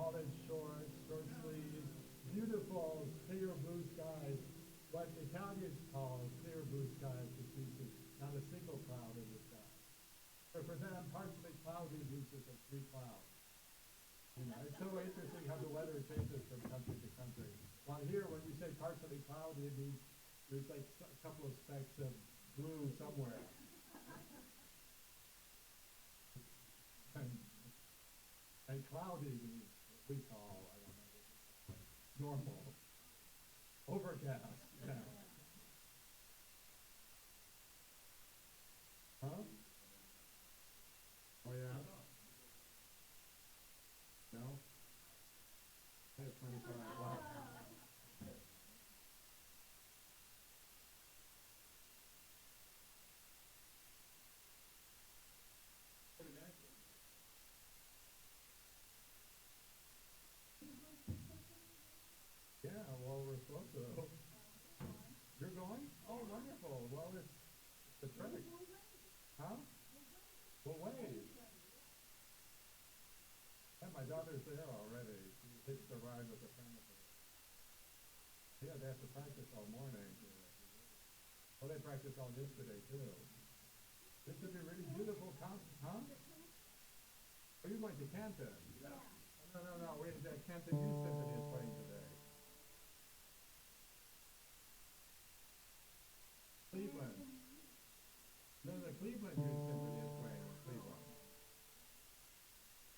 collared shorts, short sleeves, beautiful clear blue skies. What Italians call clear blue skies, which means there's not a single cloud in the sky. So for them, partially cloudy means there's like 3 clouds. You know, it's so interesting how the weather changes from country to country. While here, when we say partially cloudy, it means there's like a couple of specks of blue somewhere. And, and cloudy means what we call, I don't know what we call it, normal, overcast. Yeah. Huh? Oh yeah? No? I have 25. Wow. Yeah, well, we're supposed to. You're going? Oh, wonderful. Well, it's a trick. Huh? Well, wait. Yeah, my daughter's there already. She hitched a ride with a friend of hers. Yeah, they have to practice all morning. Well, they practiced all yesterday, too. This should be really beautiful huh? Oh, you're going to Canton? Yeah. Oh, no. The Canton Youth Symphony is playing today. Cleveland. No, the Cleveland Youth Symphony is playing in Cleveland.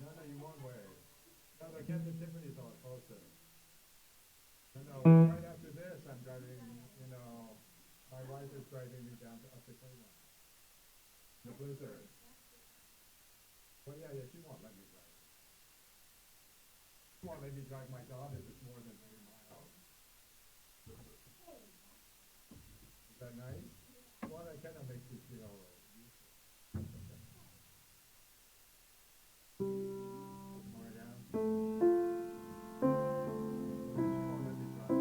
No, you won't wait. No, the Canton Symphony is a lot closer. No, right after this, I'm driving, my wife is driving me down to up to Cleveland. The blizzard. Well, yeah, she won't let me drive. She won't let me drive my dog if it's more than 3 miles. Is that nice? Well, that kind of makes me feel more down. She won't let me drive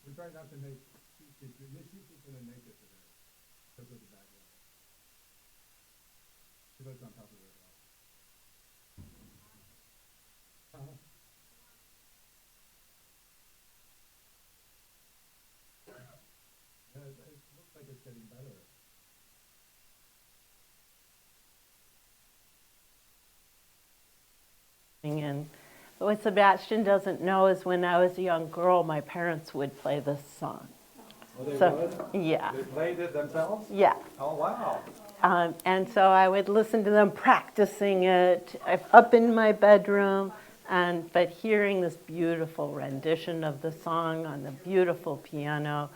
We try not to make she's going to make it today because of the bad weather. She lives on top of the hill. Yeah, it looks like it's getting better. And what Sebastian doesn't know is when I was a young girl, my parents would play this song. Oh, they So, would? yeah. They played it themselves? Yeah. Oh, wow. And so I would listen to them practicing it up in my bedroom, but hearing this beautiful rendition of the song on the beautiful piano,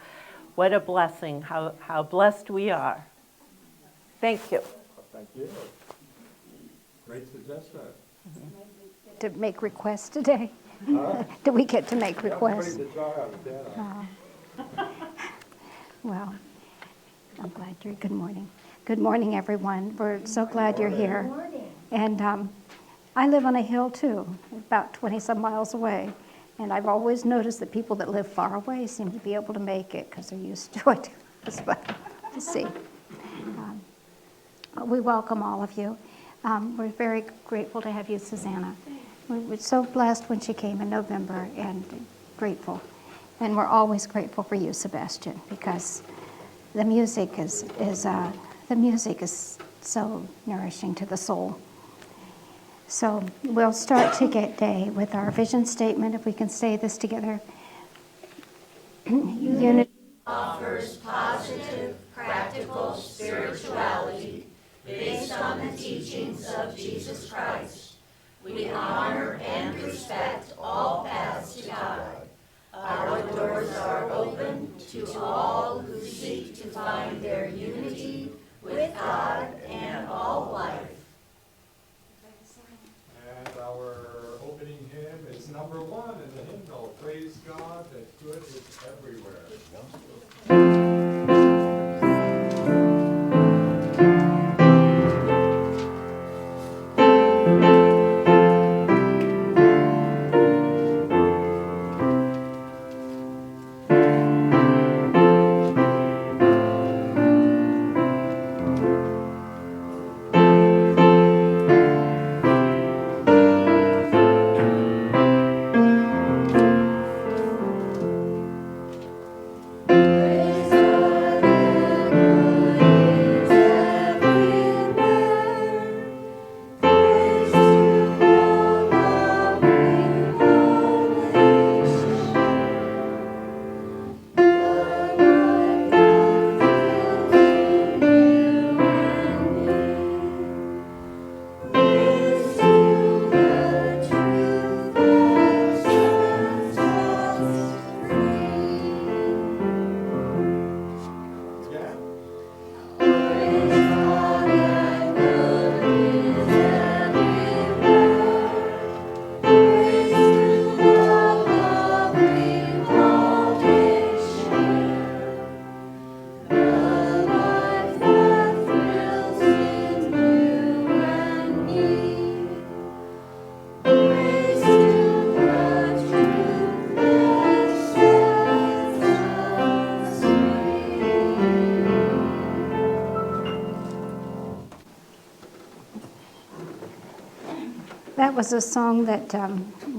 what a blessing, how blessed we are. Thank you. Thank you. Great suggestion. To make requests today? Huh? Do we get to make requests? Pretty good try on the piano. Well, I'm glad you're, good morning. Good morning, everyone. We're so glad you're here. Good morning. And I live on a hill too, about 20 some miles away. And I've always noticed that people that live far away seem to be able to make it because they're used to it. It's fun to see. We welcome all of you. We're very grateful to have you, Susanna. We were so blessed when she came in November and grateful. And we're always grateful for you, Sebastian, because the music is so nourishing to the soul. So we'll start today with our vision statement, if we can say this together. Unity offers positive, practical spirituality based on the teachings of Jesus Christ. We honor and respect all paths to God. Our doors are open to all who seek to find their unity with God and all life. And our opening hymn is number 1 in the hymnal, Praise God that good is everywhere. Praise That was a song that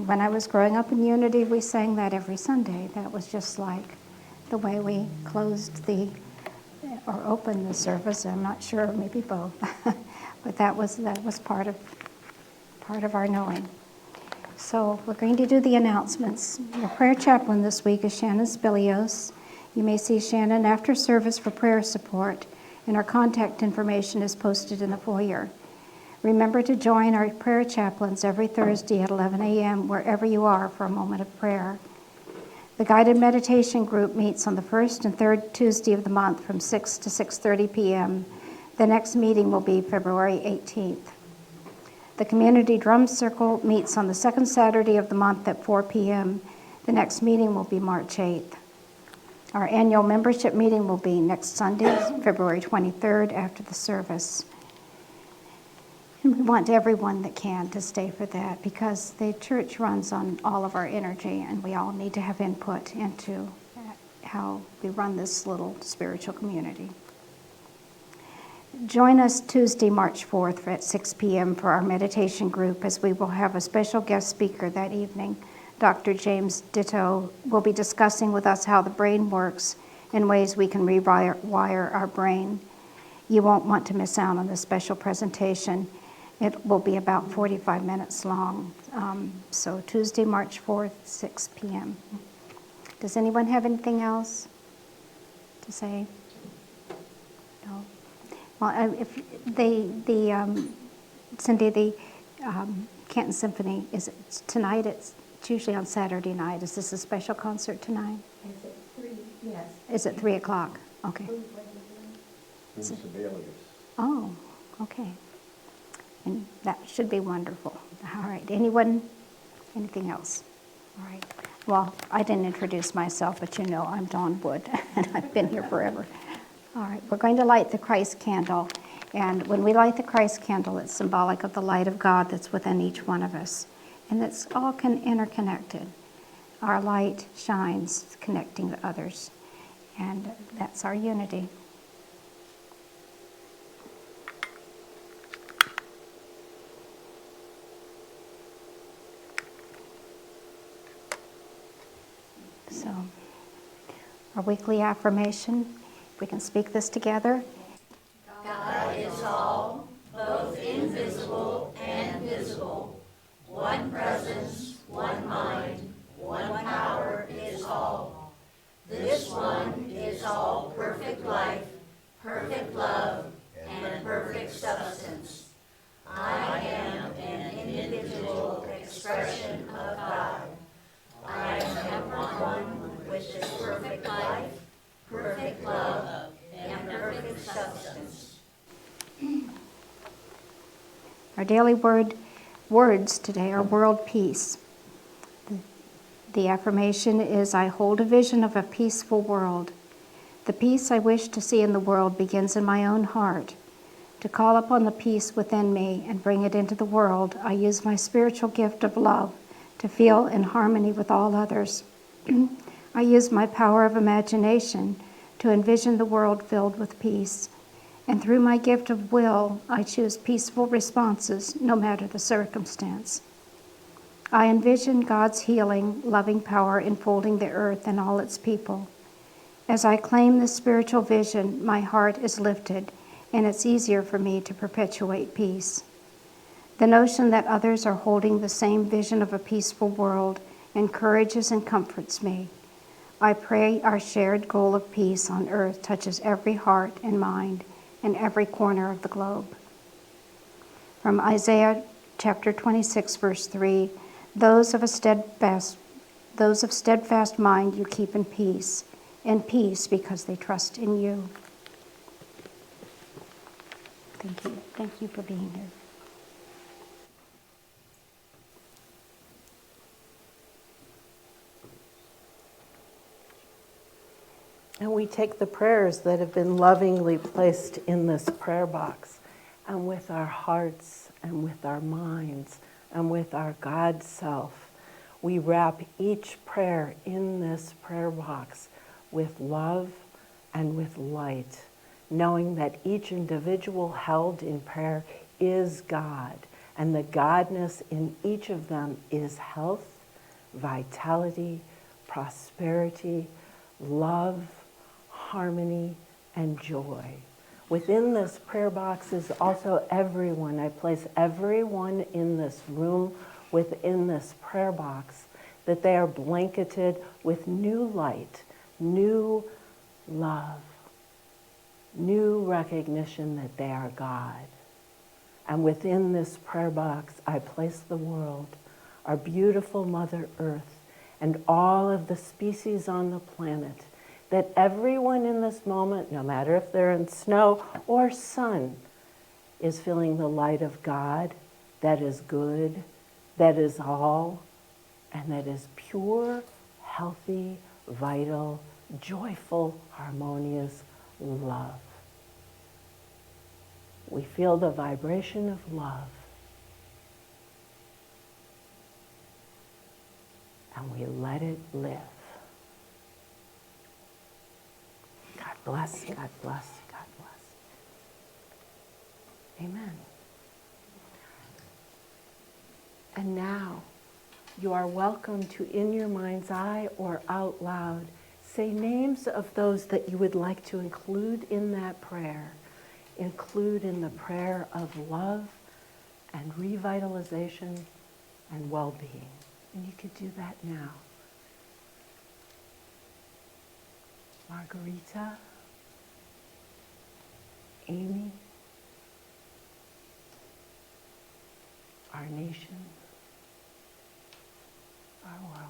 when I was growing up in Unity, we sang that every Sunday. That was just like the way we closed or opened the service. I'm not sure, maybe both. But that was part of our knowing. So we're going to do the announcements. Your prayer chaplain this week is Shannon Spilios. You may see Shannon after service for prayer support, and our contact information is posted in the foyer. Remember to join our prayer chaplains every Thursday at 11 a.m. wherever you are for a moment of prayer. The guided meditation group meets on the first and third Tuesday of the month from 6 to 6:30 p.m. The next meeting will be February 18th. The community drum circle meets on the second Saturday of the month at 4 p.m. The next meeting will be March 8th. Our annual membership meeting will be next Sunday, February 23rd, after the service. And we want everyone that can to stay for that, because the church runs on all of our energy, and we all need to have input into how we run this little spiritual community. Join us Tuesday, March 4th at 6 p.m. for our meditation group, as we will have a special guest speaker that evening. Dr. James Ditto will be discussing with us how the brain works and ways we can rewire our brain. You won't want to miss out on this special presentation. It will be about 45 minutes long. So Tuesday, March 4th, 6 p.m. Does anyone have anything else to say? No? Well, if Cindy, the Canton Symphony, is it tonight? It's usually on Saturday night. Is this a special concert tonight? Is it 3? Yes. Is it 3 o'clock? Okay. Oh, okay. And that should be wonderful. All right. Anyone? Anything else? All right. Well, I didn't introduce myself, but you know I'm Dawn Wood, and I've been here forever. All right. We're going to light the Christ candle. And when we light the Christ candle, it's symbolic of the light of God that's within each one of us. And it's all interconnected. Our light shines, connecting to others. And that's our unity. So, our weekly affirmation, if we can speak this together. God is all, both invisible and visible. One presence, one mind, one power is all. This one is all perfect life, perfect love, and perfect substance. I am an individual expression of God. I am one with this perfect life, perfect love, and perfect substance. Our daily words today are world peace. The affirmation is, I hold a vision of a peaceful world. The peace I wish to see in the world begins in my own heart. To call upon the peace within me and bring it into the world, I use my spiritual gift of love to feel in harmony with all others. I use my power of imagination to envision the world filled with peace. And through my gift of will, I choose peaceful responses, no matter the circumstance. I envision God's healing, loving power enfolding the earth and all its people. As I claim this spiritual vision, my heart is lifted, and it's easier for me to perpetuate peace. The notion that others are holding the same vision of a peaceful world encourages and comforts me. I pray our shared goal of peace on earth touches every heart and mind in every corner of the globe. From Isaiah chapter 26, verse 3, those of steadfast mind you keep in peace because they trust in you. Thank you. Thank you for being here. And we take the prayers that have been lovingly placed in this prayer box, and with our hearts and with our minds and with our God self, we wrap each prayer in this prayer box with love and with light, knowing that each individual held in prayer is God, And the Godness in each of them is health, vitality, prosperity, love, harmony, and joy. Within this prayer box is also everyone. I place everyone in this room within this prayer box, that they are blanketed with new light, new love, new recognition that they are God. And within this prayer box, I place the world, our beautiful Mother Earth, and all of the species on the planet, that everyone in this moment, no matter if they're in snow or sun, is feeling the light of God that is good, that is all, and that is pure, healthy, vital, joyful, harmonious love. We feel the vibration of love. And we let it live. God bless, God bless, God bless. Amen. And now, you are welcome to, in your mind's eye or out loud, say names of those that you would like to include in that prayer. Include in the prayer of love and revitalization and well-being. And you could do that now. Margarita, Amy, our nation, our world.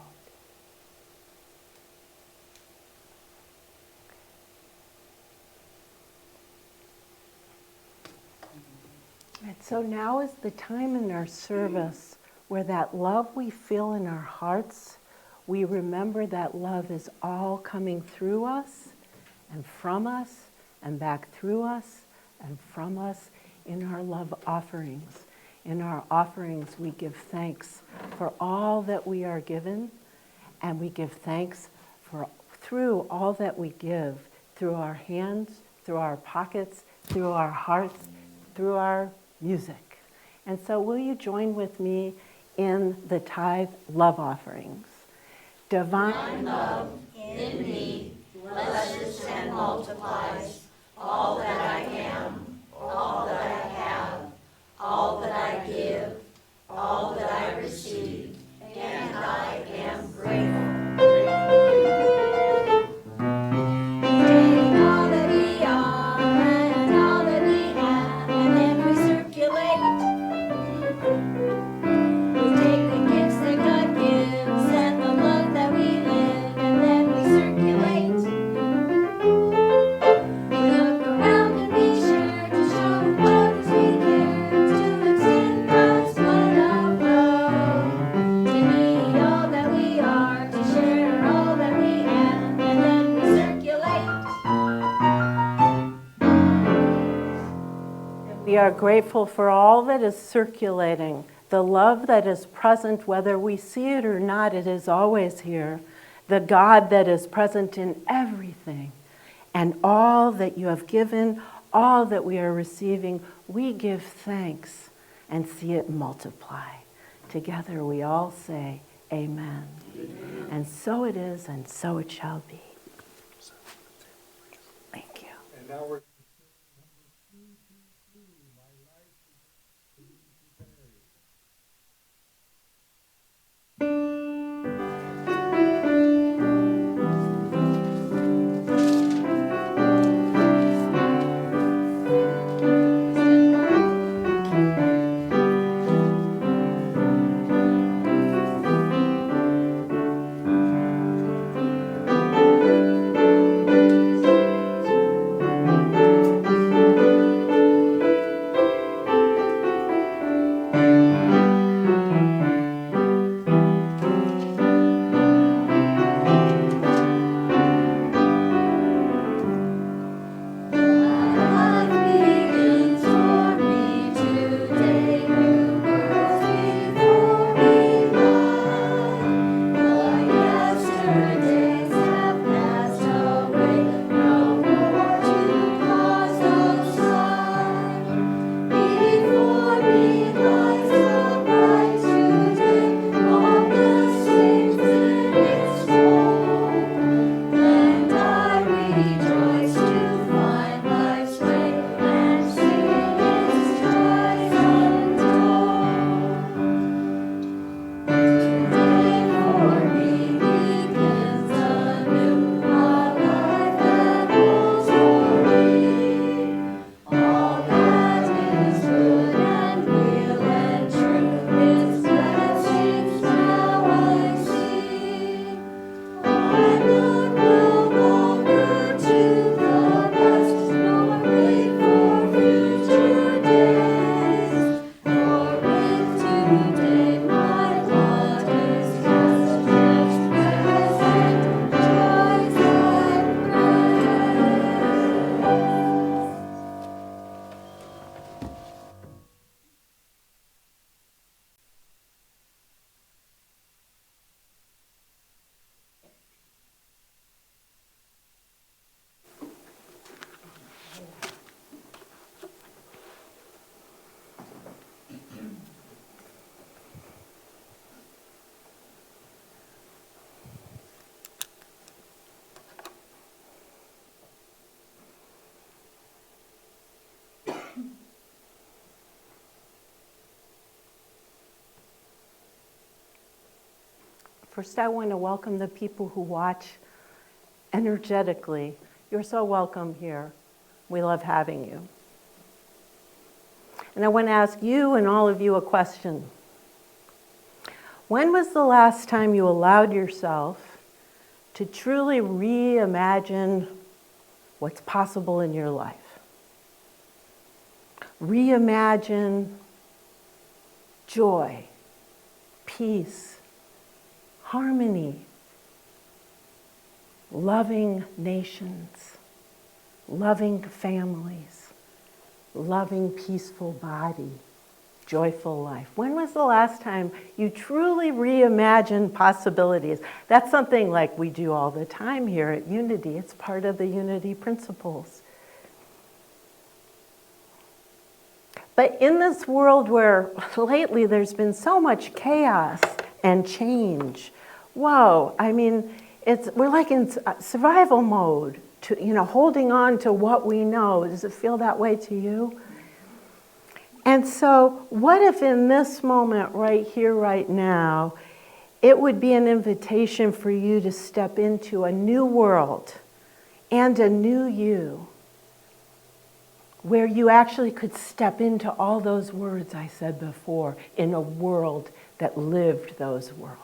And so now is the time in our service where that love we feel in our hearts, we remember that love is all coming through us and from us and back through us and from us in our love offerings. In our offerings, we give thanks for all that we are given, and we give thanks for through all that we give, through our hands, through our pockets, through our hearts, through our music. And so will you join with me in the tithe love offerings? Divine love in me blesses and multiplies all that I am, all that I have, all that I give, all that I receive, and I am grateful. Take all that we are and all that we have, and then we circulate. We take the gifts that God gives and the love that we live, and then we circulate. We look around and we share to show others we care, to extend God's flood of love, to be all that we are, to share all that we have, and then we circulate. We are grateful for all that is circulating, the love that is present, whether we see it or not, it is always here, the God that is present in everything, and all that you have given, all that we are receiving, we give thanks and see it multiply. Together we all say, Amen. Amen. And so it is, and so it shall be. Thank you. And now we're First, I want to welcome the people who watch energetically. You're so welcome here. We love having you. And I want to ask you and all of you a question. When was the last time you allowed yourself to truly reimagine what's possible in your life? Reimagine joy, peace, harmony, loving nations, loving families, loving peaceful body, joyful life. When was the last time you truly reimagined possibilities? That's something like we do all the time here at Unity. It's part of the Unity principles. But in this world where lately there's been so much chaos and change, whoa, I mean, we're like in survival mode, holding on to what we know. Does it feel that way to you? And so what if in this moment right here, right now, it would be an invitation for you to step into a new world and a new you, where you actually could step into all those words I said before in a world that lived those worlds.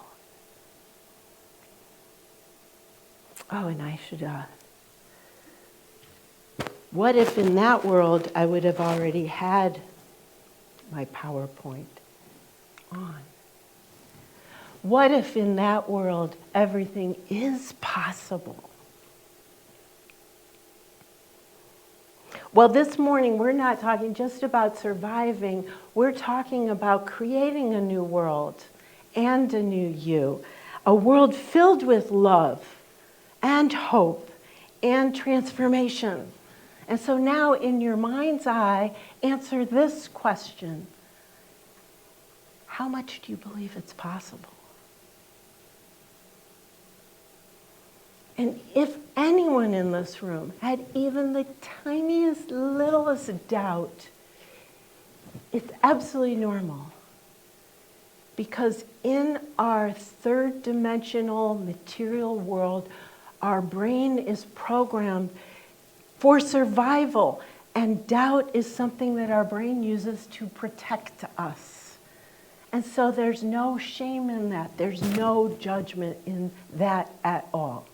Oh, and I should, what if in that world I would have already had my PowerPoint on? What if in that world everything is possible? Well, this morning we're not talking just about surviving. We're talking about creating a new world and a new you. A world filled with love and hope and transformation. And so now in your mind's eye, answer this question. How much do you believe it's possible? And if anyone in this room had even the tiniest, littlest doubt, it's absolutely normal. Because in our third dimensional material world, our brain is programmed for survival, and doubt is something that our brain uses to protect us. And so there's no shame in that. There's no judgment in that at all.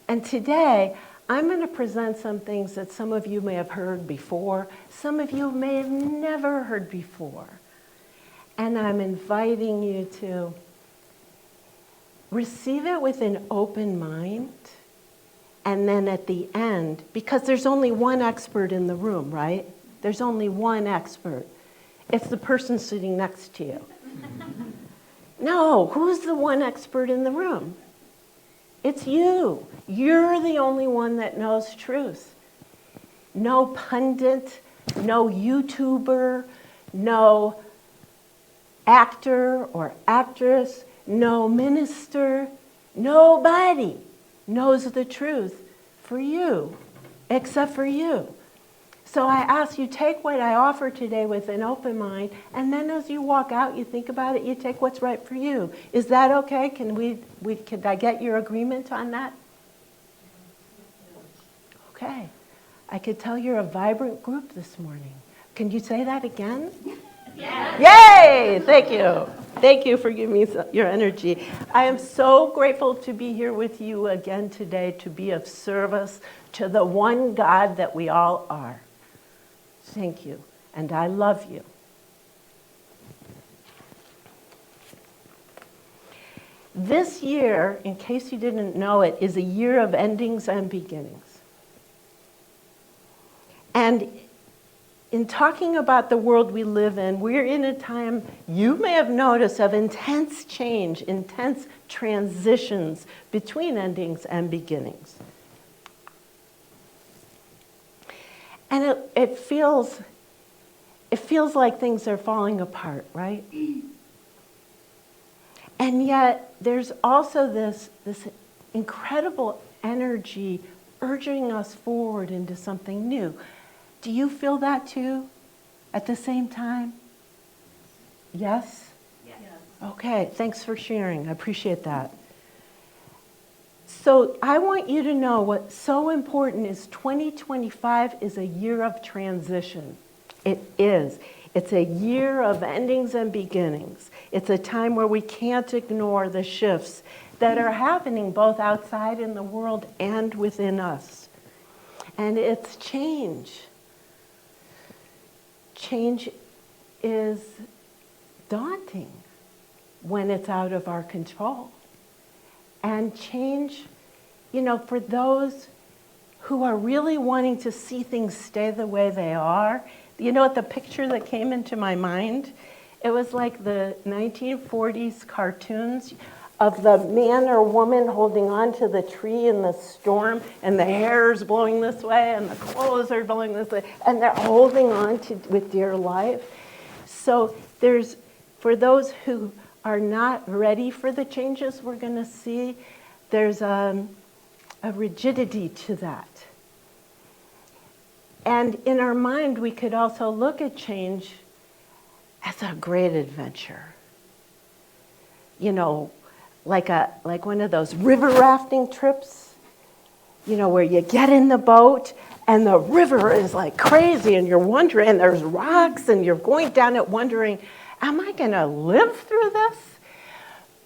And today, I'm going to present some things that some of you may have heard before, some of you may have never heard before. And I'm inviting you to receive it with an open mind. And then at the end, because there's only one expert in the room, right? There's only one expert. It's the person sitting next to you. No, who's the one expert in the room? It's you. You're the only one that knows truth. No pundit, no YouTuber, no actor or actress, no minister, nobody knows the truth for you, except for you. So I ask you, take what I offer today with an open mind, and then as you walk out, you think about it, you take what's right for you. Is that okay? Can I get your agreement on that? Okay. I could tell you're a vibrant group this morning. Can you say that again? Yes. Yay! Thank you. Thank you for giving me your energy. I am so grateful to be here with you again today, to be of service to the one God that we all are. Thank you, and I love you. This year, in case you didn't know it, is a year of endings and beginnings. And in talking about the world we live in, we're in a time, you may have noticed, of intense change, intense transitions between endings and beginnings. And it feels like things are falling apart, right? And yet there's also this incredible energy urging us forward into something new. Do you feel that too at the same time? Yes? Yes. Okay, thanks for sharing. I appreciate that. So I want you to know what's so important is 2025 is a year of transition. It is. It's a year of endings and beginnings. It's a time where we can't ignore the shifts that are happening both outside in the world and within us. And it's change. Change is daunting when it's out of our control. And change, for those who are really wanting to see things stay the way they are, what the picture that came into my mind? It was like the 1940s cartoons of the man or woman holding on to the tree in the storm, and the hair is blowing this way, and the clothes are blowing this way, and they're holding on to with dear life. So for those who are not ready for the changes we're going to see, there's a rigidity to that. And in our mind, we could also look at change as a great adventure. Like one of those river rafting trips, where you get in the boat and the river is like crazy and you're wondering, and there's rocks and you're going down it wondering, am I going to live through this?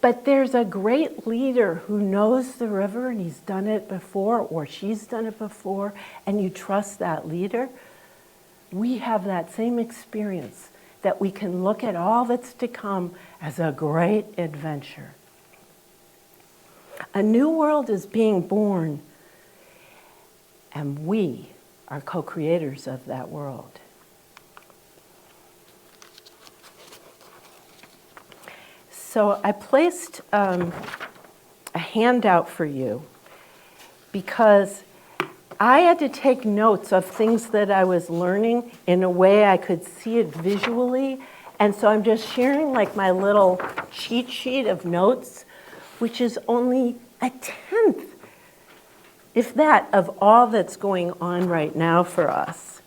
But there's a great leader who knows the river and he's done it before or she's done it before, and you trust that leader. We have that same experience, that we can look at all that's to come as a great adventure. A new world is being born, and we are co-creators of that world. So I placed a handout for you because I had to take notes of things that I was learning in a way I could see it visually. And so I'm just sharing like my little cheat sheet of notes, which is only a tenth, if that, of all that's going on right now for us.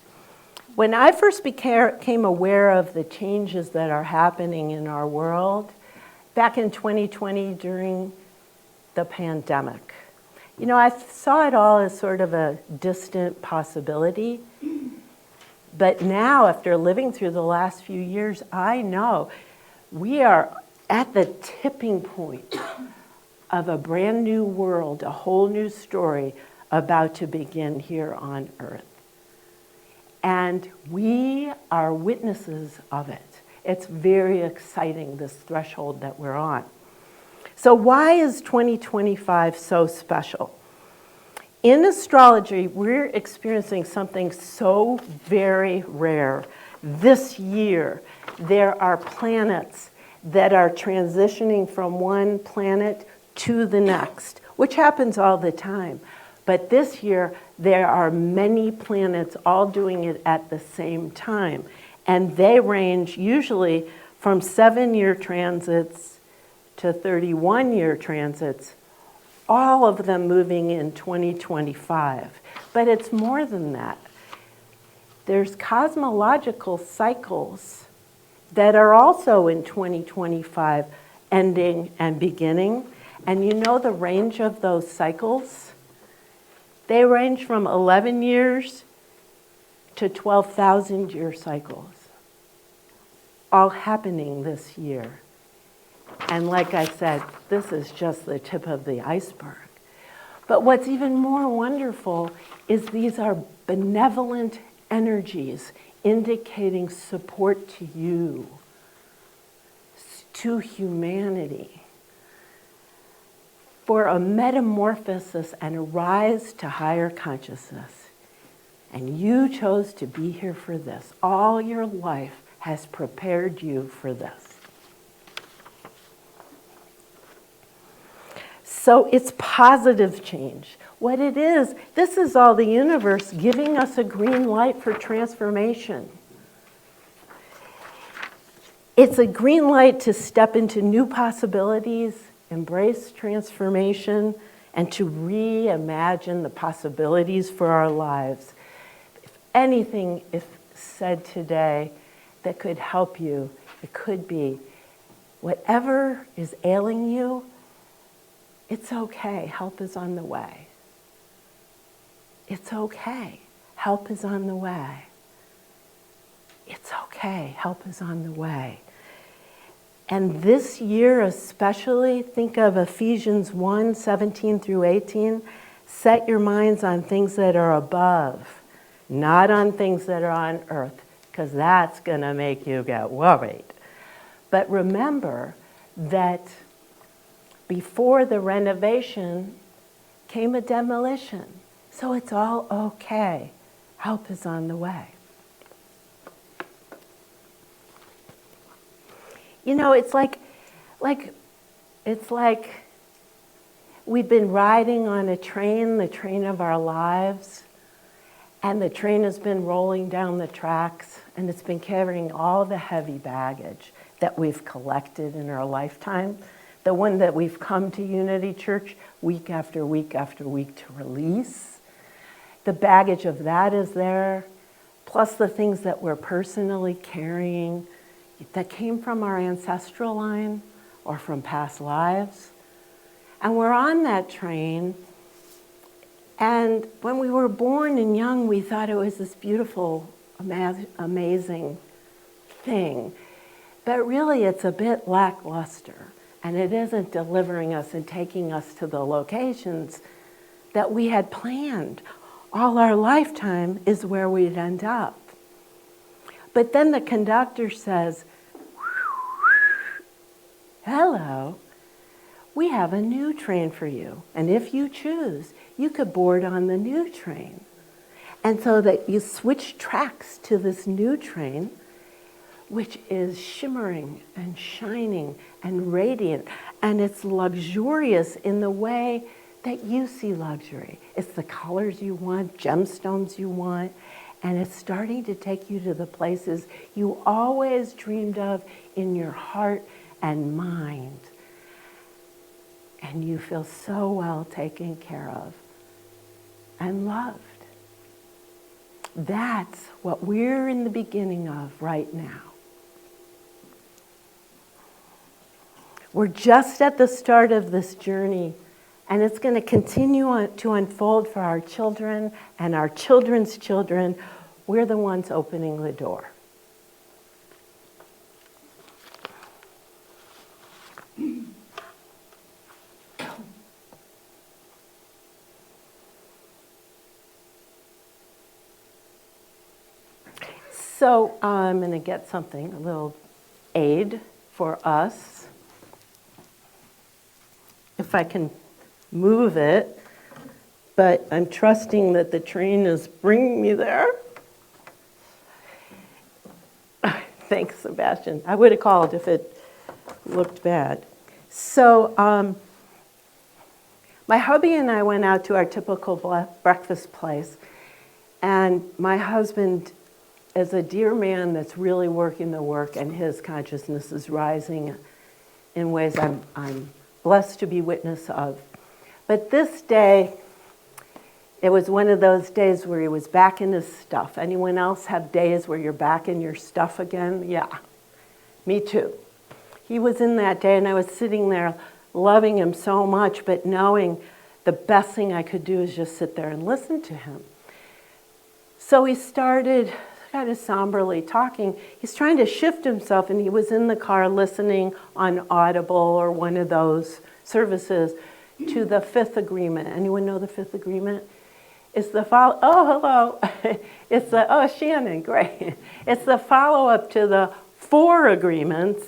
When I first became aware of the changes that are happening in our world, back in 2020 during the pandemic, I saw it all as sort of a distant possibility. But now, after living through the last few years, I know we are at the tipping point of a brand new world, a whole new story about to begin here on Earth. And we are witnesses of it. It's very exciting, this threshold that we're on. So why is 2025 so special? In astrology, we're experiencing something so very rare. This year, there are planets that are transitioning from one planet to the next, which happens all the time. But this year, there are many planets all doing it at the same time. And they range usually from 7-year transits to 31-year transits, all of them moving in 2025. But it's more than that. There's cosmological cycles that are also in 2025, ending and beginning. And you know the range of those cycles? They range from 11 years to 12,000-year cycles, all happening this year. And like I said, this is just the tip of the iceberg. But what's even more wonderful is these are benevolent energies indicating support to you, to humanity, for a metamorphosis and a rise to higher consciousness. And you chose to be here for this. All your life has prepared you for this. So it's positive change. What it is, this is all the universe giving us a green light for transformation. It's a green light to step into new possibilities, embrace transformation, and to reimagine the possibilities for our lives. If anything is said today that could help you, it could be whatever is ailing you, it's okay. Help is on the way. It's okay. Help is on the way. It's okay. Help is on the way. And this year especially, think of Ephesians 1:17 through 18. Set your minds on things that are above, not on things that are on earth, because that's going to make you get worried. But remember that before the renovation came a demolition. So it's all okay. Help is on the way. You know, it's like we've been riding on a train, the train of our lives, and the train has been rolling down the tracks, and it's been carrying all the heavy baggage that we've collected in our lifetime, the one that we've come to Unity Church week after week after week to release. The baggage of that is there, plus the things that we're personally carrying that came from our ancestral line or from past lives. And we're on that train, and when we were born and young, we thought it was this beautiful, amazing thing. But really, it's a bit lackluster, and it isn't delivering us and taking us to the locations that we had planned. All our lifetime is where we'd end up. But then the conductor says, hello, we have a new train for you. And if you choose, you could board on the new train. And so that you switch tracks to this new train, which is shimmering and shining and radiant. And it's luxurious in the way that you see luxury. It's the colors you want, gemstones you want, and it's starting to take you to the places you always dreamed of in your heart and mind. And you feel so well taken care of and loved. That's what we're in the beginning of right now. We're just at the start of this journey, and it's going to continue to unfold for our children and our children's children. We're the ones opening the door. So I'm going to get something, a little aid for us. If I can move it, but I'm trusting that the train is bringing me there. Thanks, Sebastian. I would have called if it looked bad. So my hubby and I went out to our typical breakfast place, and my husband is a dear man that's really working the work, and his consciousness is rising in ways I'm blessed to be witness of. But this day, it was one of those days where he was back in his stuff. Anyone else have days where you're back in your stuff again? Yeah, me too. He was in that day, and I was sitting there loving him so much, but knowing the best thing I could do is just sit there and listen to him. So he started kind of somberly talking. He's trying to shift himself, and he was in the car listening on Audible or one of those services to the fifth agreement. Anyone know the fifth agreement? It's the follow. Oh, hello. It's the Shannon. Great. It's the follow-up to the four agreements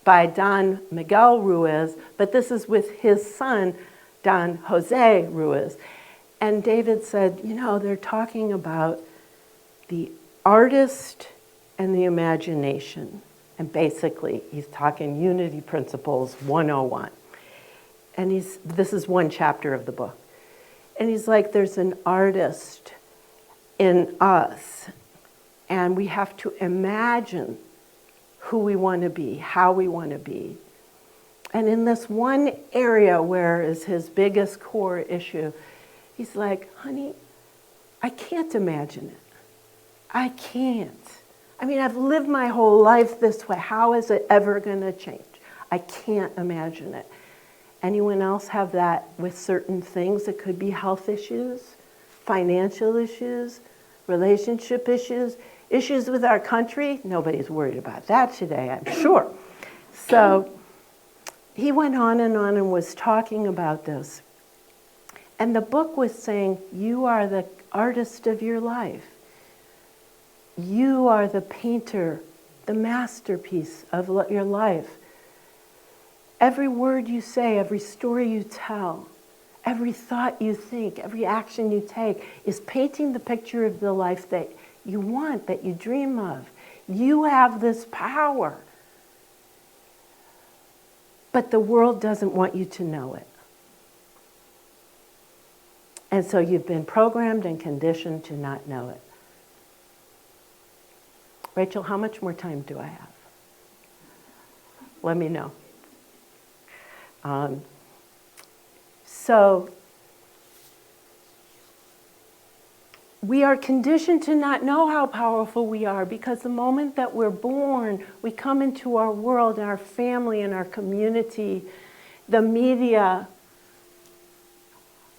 by Don Miguel Ruiz, but this is with his son, Don Jose Ruiz. And David said, you know, they're talking about the artist and the imagination. And basically, he's talking Unity Principles 101. And this is one chapter of the book. And he's like, there's an artist in us, and we have to imagine who we want to be, how we want to be. And in this one area where is his biggest core issue, he's like, honey, I can't imagine it. I can't. I mean, I've lived my whole life this way. How is it ever going to change? I can't imagine it. Anyone else have that with certain things? It could be health issues, financial issues, relationship issues, issues with our country. Nobody's worried about that today, I'm sure. So he went on and was talking about this. And the book was saying, you are the artist of your life. You are the painter, the masterpiece of your life. Every word you say, every story you tell, every thought you think, every action you take is painting the picture of the life that you want, that you dream of. You have this power. But the world doesn't want you to know it. And so you've been programmed and conditioned to not know it. Rachel, how much more time do I have? Let me know. So we are conditioned to not know how powerful we are because the moment that we're born, we come into our world and our family and our community, the media,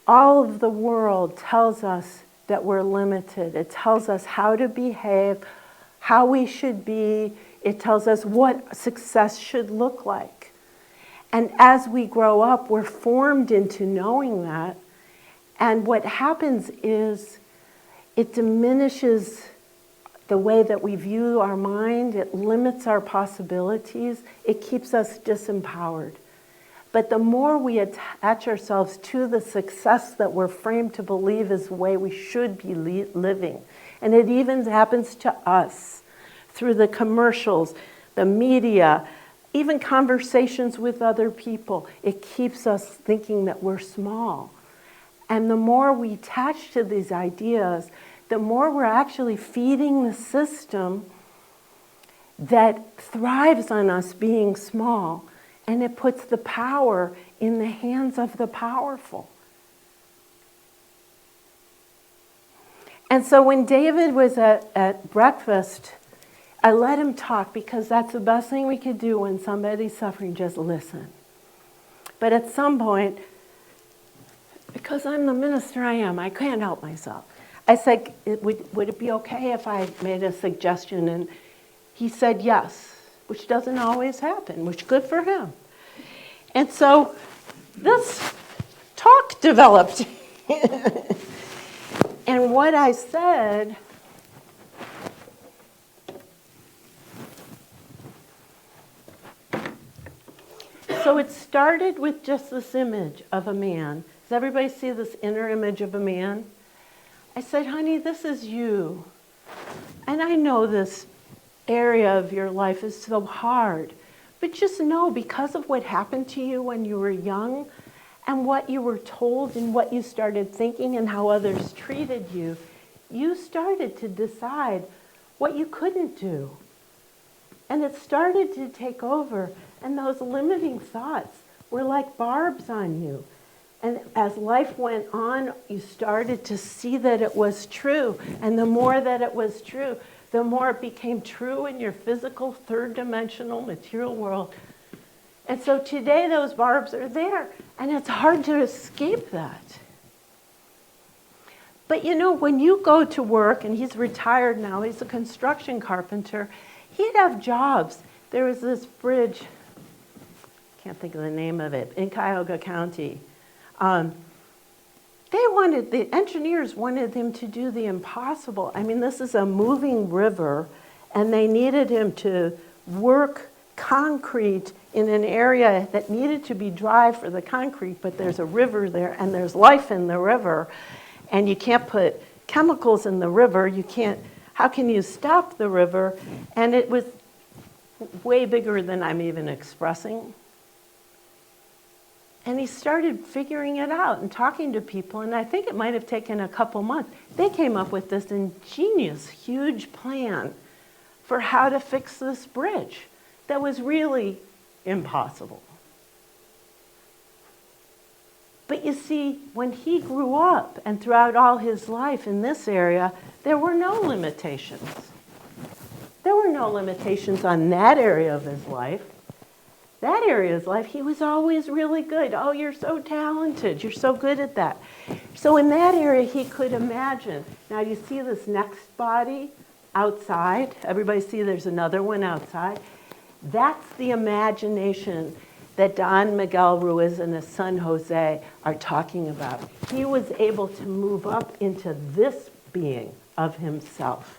all of the world tells us that we're limited. It tells us how to behave, how we should be. It tells us what success should look like. And as we grow up, we're formed into knowing that. And what happens is it diminishes the way that we view our mind. It limits our possibilities. It keeps us disempowered. But the more we attach ourselves to the success that we're framed to believe is the way we should be living, and it even happens to us through the commercials, the media, even conversations with other people, it keeps us thinking that we're small. And the more we attach to these ideas, the more we're actually feeding the system that thrives on us being small. And it puts the power in the hands of the powerful. And so when David was at breakfast, I let him talk because that's the best thing we could do when somebody's suffering, just listen. But at some point, because I'm the minister I am, I can't help myself. I said, would it be okay if I made a suggestion? And he said yes, which doesn't always happen, which good for him. And so this talk developed. And what I said, so it started with just this image of a man. Does everybody see this inner image of a man? I said, honey, this is you. And I know this area of your life is so hard. But just know, because of what happened to you when you were young and what you were told and what you started thinking and how others treated you, you started to decide what you couldn't do. And it started to take over. And those limiting thoughts were like barbs on you. And as life went on, you started to see that it was true. And the more that it was true, the more it became true in your physical, third-dimensional, material world. And so today those barbs are there, and it's hard to escape that. But you know, when you go to work, and he's retired now, he's a construction carpenter, he'd have jobs. There was this bridge, can't think of the name of it, in Cuyahoga County. The engineers wanted him to do the impossible. I mean, this is a moving river, and they needed him to work concrete in an area that needed to be dry for the concrete, but there's a river there, and there's life in the river, and you can't put chemicals in the river. How can you stop the river? And it was way bigger than I'm even expressing. And he started figuring it out and talking to people, and I think it might have taken a couple months. They came up with this ingenious, huge plan for how to fix this bridge that was really impossible. But you see, when he grew up and throughout all his life in this area, there were no limitations. There were no limitations on that area of his life. that area of his life, he was always really good. Oh, you're so talented. You're so good at that. So in that area, he could imagine. Now, you see this next body outside? Everybody see there's another one outside? That's the imagination that Don Miguel Ruiz and his son Jose are talking about. He was able to move up into this being of himself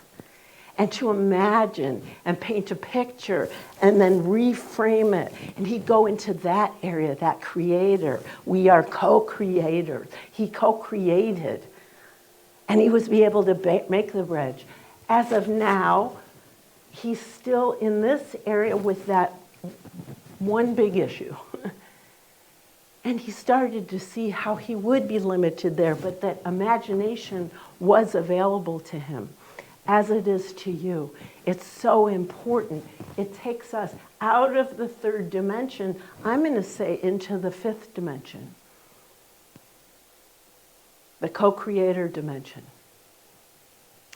and to imagine and paint a picture and then reframe it. And he'd go into that area, that creator. We are co-creators. He co-created. And he was be able to make the bridge. As of now, he's still in this area with that one big issue. And he started to see how he would be limited there, but that imagination was available to him, as it is to you. It's so important. It takes us out of the third dimension, I'm going to say into the fifth dimension, the co-creator dimension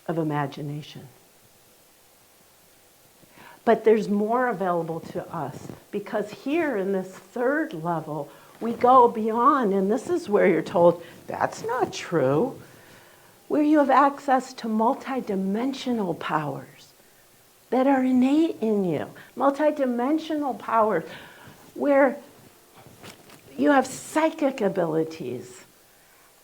of imagination. But there's more available to us, because here in this third level, we go beyond, and this is where you're told, that's not true, where you have access to multidimensional powers that are innate in you. Multidimensional powers where you have psychic abilities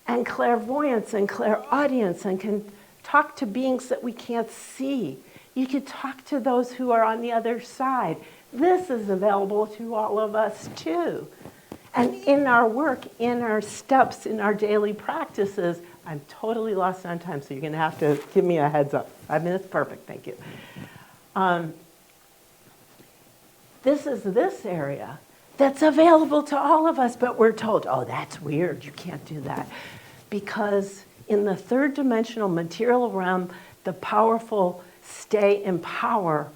and clairvoyance and clairaudience and can talk to beings that we can't see. You could talk to those who are on the other side. This is available to all of us too. And in our work, in our steps, in our daily practices, I'm totally lost on time, so you're going to have to give me a heads up. 5 minutes, perfect, thank you. This is this area that's available to all of us, but we're told, oh, that's weird, you can't do that. Because in the third dimensional material realm, the powerful stay in power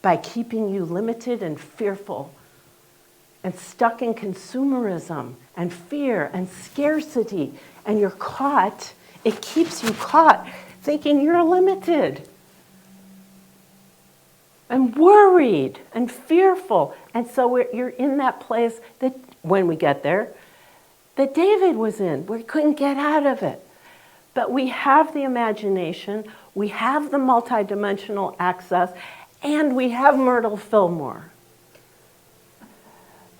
by keeping you limited and fearful and stuck in consumerism and fear and scarcity, and you're caught, it keeps you caught thinking you're limited and worried and fearful. And so you're in that place that, when we get there, that David was in. We couldn't get out of it. But we have the imagination, we have the multidimensional access, and we have Myrtle Fillmore,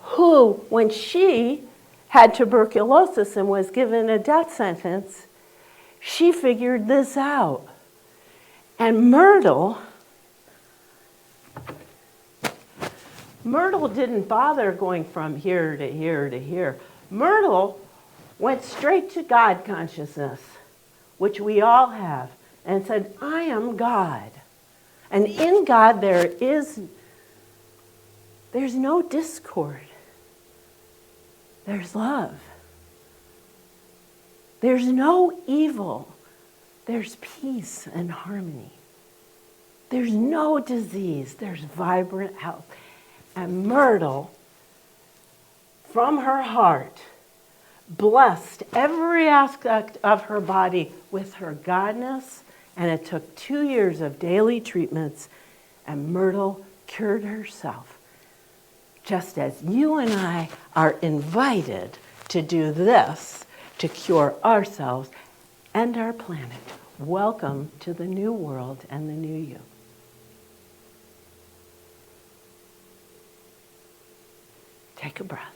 who, when she had tuberculosis and was given a death sentence, she figured this out. And Myrtle didn't bother going from here to here to here. Myrtle went straight to God consciousness, which we all have, and said, I am God. And in God there's no discord. There's love. There's no evil. There's peace and harmony. There's no disease. There's vibrant health. And Myrtle, from her heart, blessed every aspect of her body with her godness, and it took 2 years of daily treatments, and Myrtle cured herself. Just as you and I are invited to do this, to cure ourselves and our planet. Welcome to the new world and the new you. Take a breath.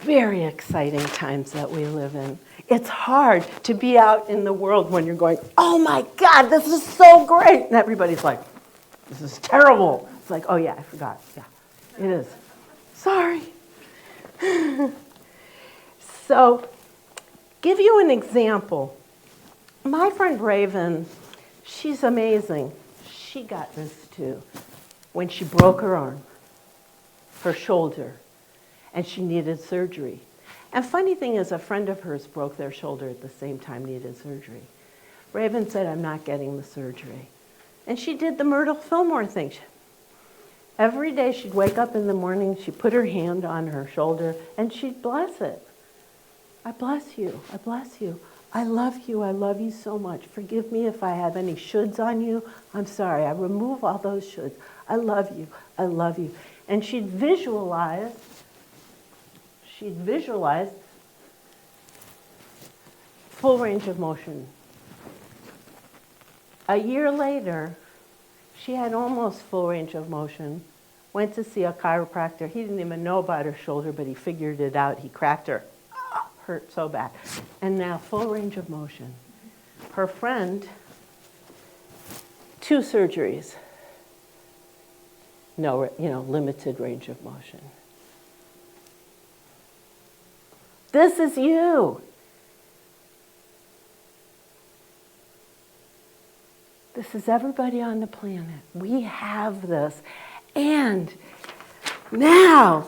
Very exciting times that we live in. It's hard to be out in the world when you're going, oh my God, this is so great. And everybody's like, this is terrible. It's like, oh yeah, I forgot. Yeah, it is. Sorry. So, give you an example. My friend Raven, she's amazing. She got this too when she broke her arm, her shoulder, and she needed surgery. And funny thing is, a friend of hers broke their shoulder at the same time, needed surgery. Raven said, I'm not getting the surgery. And she did the Myrtle Fillmore thing. Every day she'd wake up in the morning, she'd put her hand on her shoulder, and she'd bless it. I bless you, I bless you, I love you so much. Forgive me if I have any shoulds on you. I'm sorry, I remove all those shoulds. I love you. And she'd visualize full range of motion. A year later, she had almost full range of motion. Went to see a chiropractor. He didn't even know about her shoulder, but he figured it out. He cracked her. Hurt so bad. And now full range of motion. Her friend, 2 surgeries. No, limited range of motion. This is you. This is everybody on the planet. We have this. And now,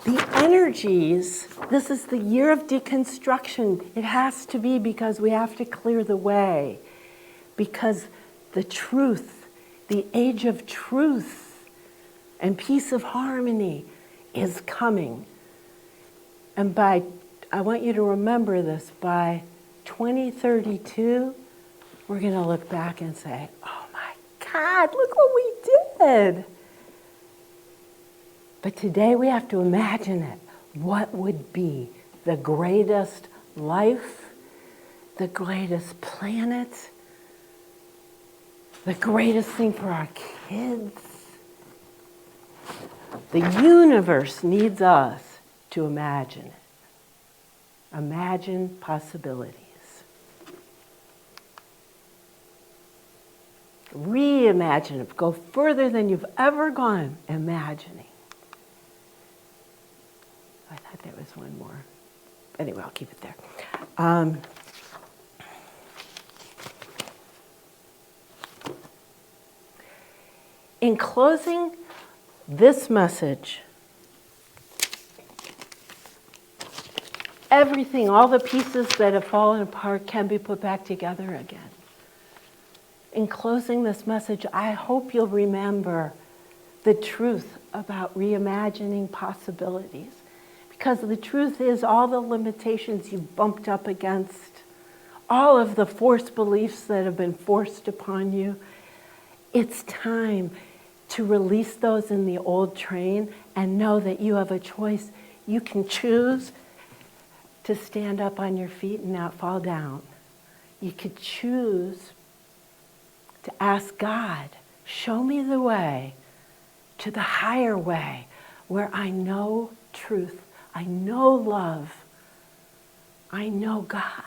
the energies, this is the year of deconstruction. It has to be because we have to clear the way. Because the truth, the age of truth and peace of harmony is coming. And I want you to remember this, by 2032, we're going to look back and say, oh my God, look what we did. But today we have to imagine it. What would be the greatest life, the greatest planet, the greatest thing for our kids? The universe needs us to imagine it. Imagine possibilities. Reimagine it. Go further than you've ever gone imagining. I thought there was one more. Anyway, I'll keep it there. In closing this message, everything, all the pieces that have fallen apart can be put back together again. In closing this message, I hope you'll remember the truth about reimagining possibilities. Because the truth is, all the limitations you've bumped up against, all of the forced beliefs that have been forced upon you, it's time to release those in the old train and know that you have a choice. You can choose to stand up on your feet and not fall down. You could choose to ask God, show me the way to the higher way where I know truth, I know love, I know God.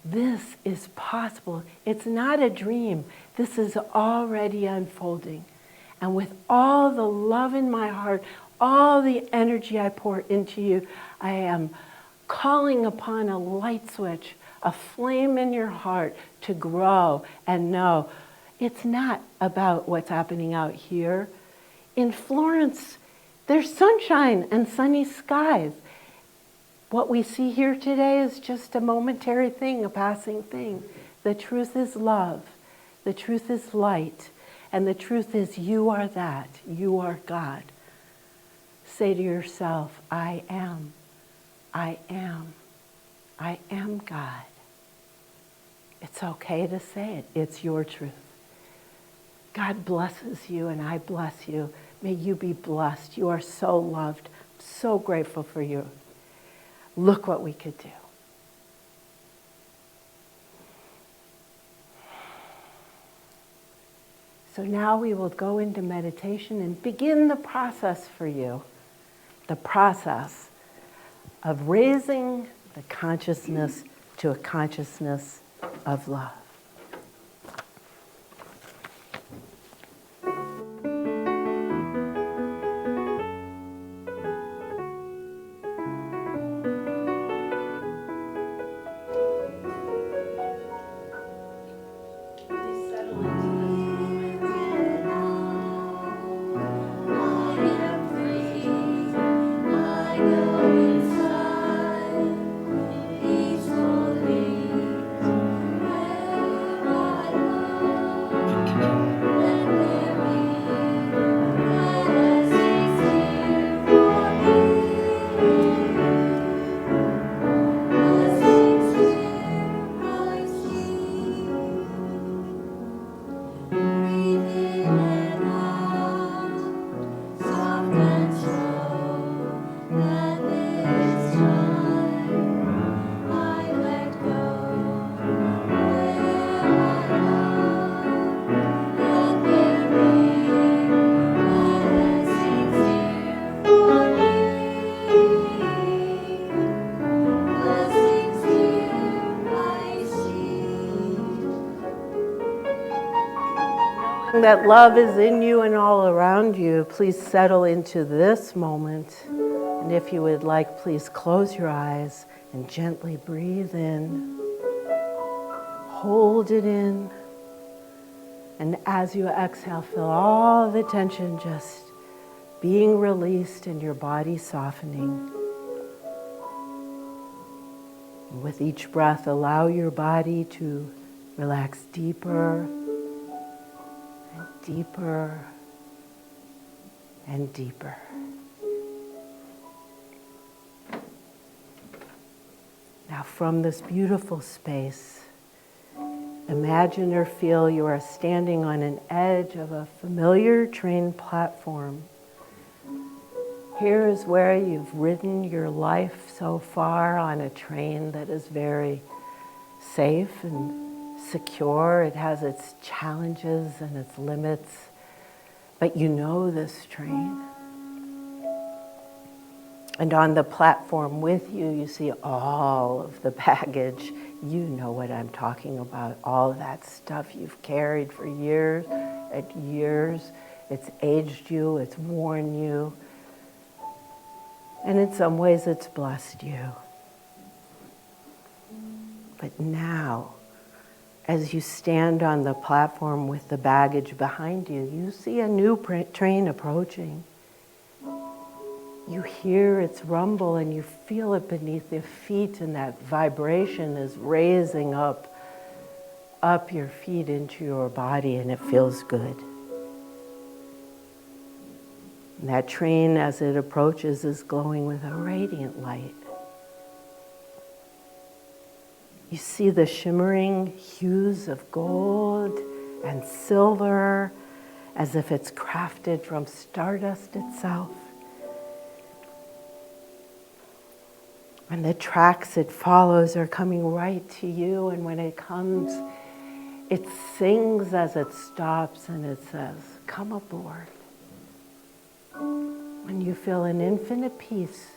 This is possible. It's not a dream. This is already unfolding. And with all the love in my heart, all the energy I pour into you, I am calling upon a light switch, a flame in your heart to grow and know it's not about what's happening out here. In Florence, there's sunshine and sunny skies. What we see here today is just a momentary thing, a passing thing. The truth is love. The truth is light. And the truth is you are that. You are God. Say to yourself, I am. I am. I am God. It's okay to say it. It's your truth. God blesses you and I bless you. May you be blessed. You are so loved. I'm so grateful for you. Look what we could do. So now we will go into meditation and begin the process for you. The process of raising the consciousness to a consciousness of love. That love is in you and all around you. Please settle into this moment. And if you would like, please close your eyes and gently breathe in. Hold it in. And as you exhale, feel all the tension just being released and your body softening. And with each breath, allow your body to relax deeper and deeper and deeper. Now, from this beautiful space, imagine or feel you are standing on an edge of a familiar train platform. Here is where you've ridden your life so far on a train that is very safe and secure. It has its challenges and its limits, but you know this train. And on the platform with you, you see all of the baggage. You know what I'm talking about, all that stuff you've carried for years and years. It's aged you, it's worn you, and in some ways it's blessed you. But now, as you stand on the platform with the baggage behind you, you see a new train approaching. You hear its rumble and you feel it beneath your feet, and that vibration is raising up your feet into your body, and it feels good. And that train, as it approaches, is glowing with a radiant light. You see the shimmering hues of gold and silver, as if it's crafted from stardust itself. And the tracks it follows are coming right to you, and when it comes, it sings as it stops, and it says, "Come aboard." And you feel an infinite peace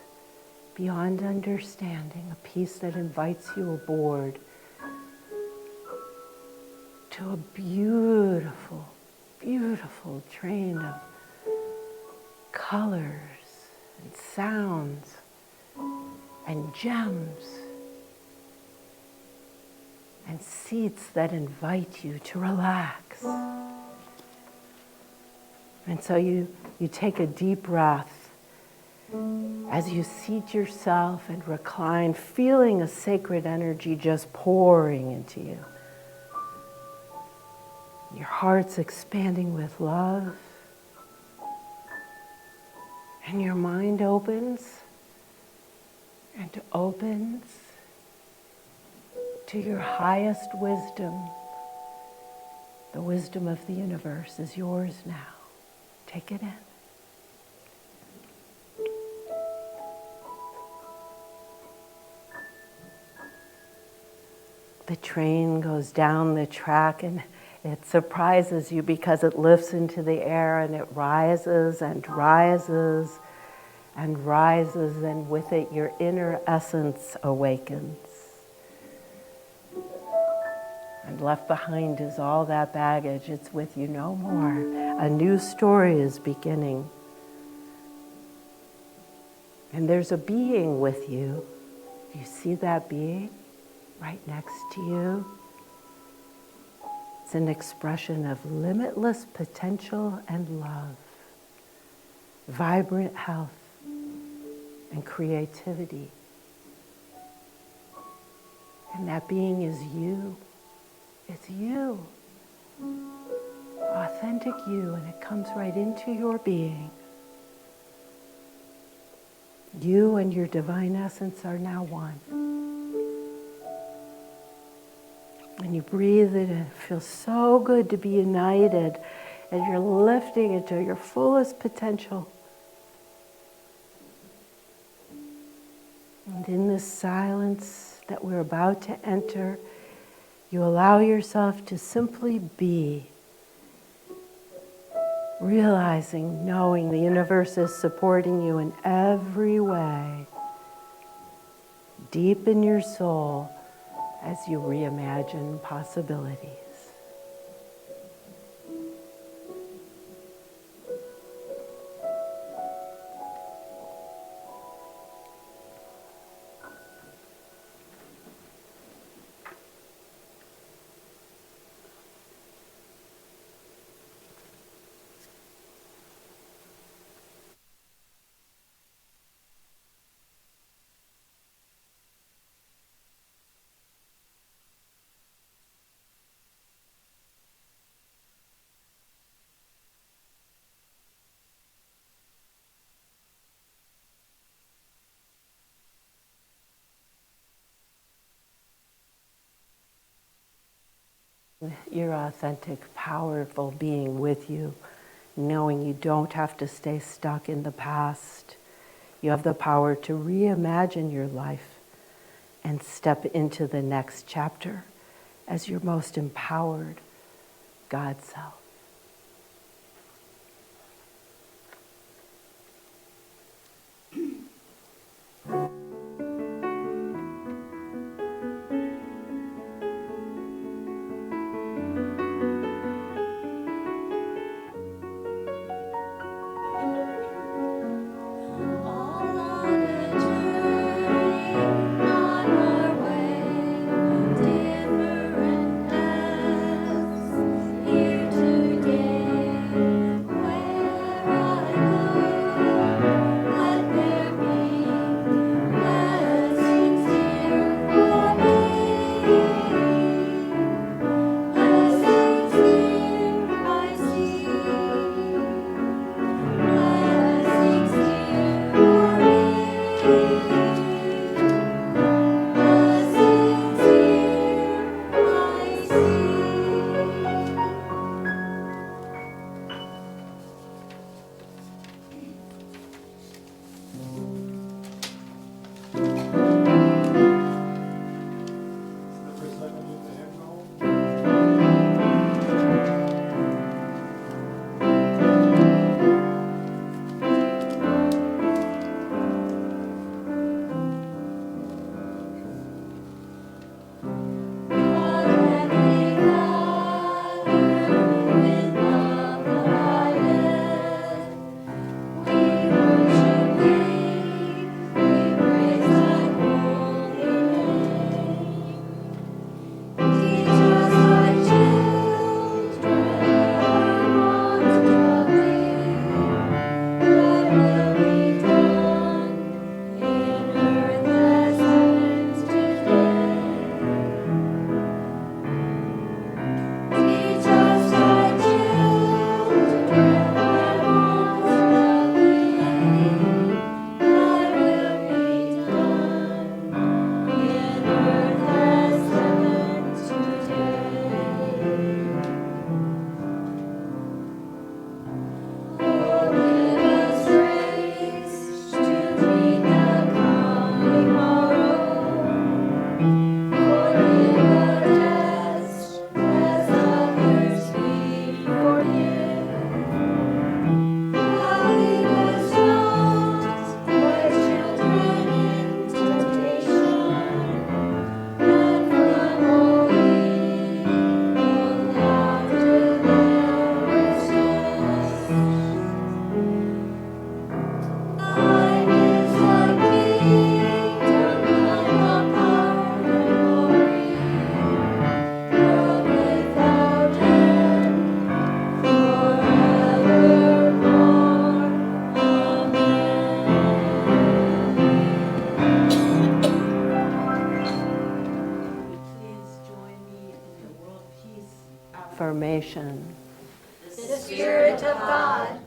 beyond understanding, a peace that invites you aboard to a beautiful, beautiful train of colors and sounds and gems and seats that invite you to relax. And so you take a deep breath as you seat yourself and recline, feeling a sacred energy just pouring into you. Your heart's expanding with love, and your mind opens and opens to your highest wisdom. The wisdom of the universe is yours now. Take it in. The train goes down the track, and it surprises you because it lifts into the air, and it rises and rises and rises, and with it your inner essence awakens. And left behind is all that baggage. It's with you no more. A new story is beginning. And there's a being with you. Do you see that being right next to you? It's an expression of limitless potential and love, vibrant health, and creativity. And that being is you. It's you. Authentic you, and it comes right into your being. You and your divine essence are now one. And you breathe it in. It feels so good to be united, and you're lifting it to your fullest potential. And in this silence that we're about to enter, you allow yourself to simply be, realizing, knowing the universe is supporting you in every way, deep in your soul, as you reimagine possibilities. your authentic, powerful being with you, knowing you don't have to stay stuck in the past. You have the power to reimagine your life and step into the next chapter as your most empowered God self. Affirmation. The Spirit of God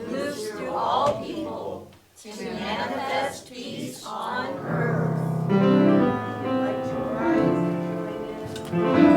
moves through all people to manifest peace on earth. If you'd like to rise and join in.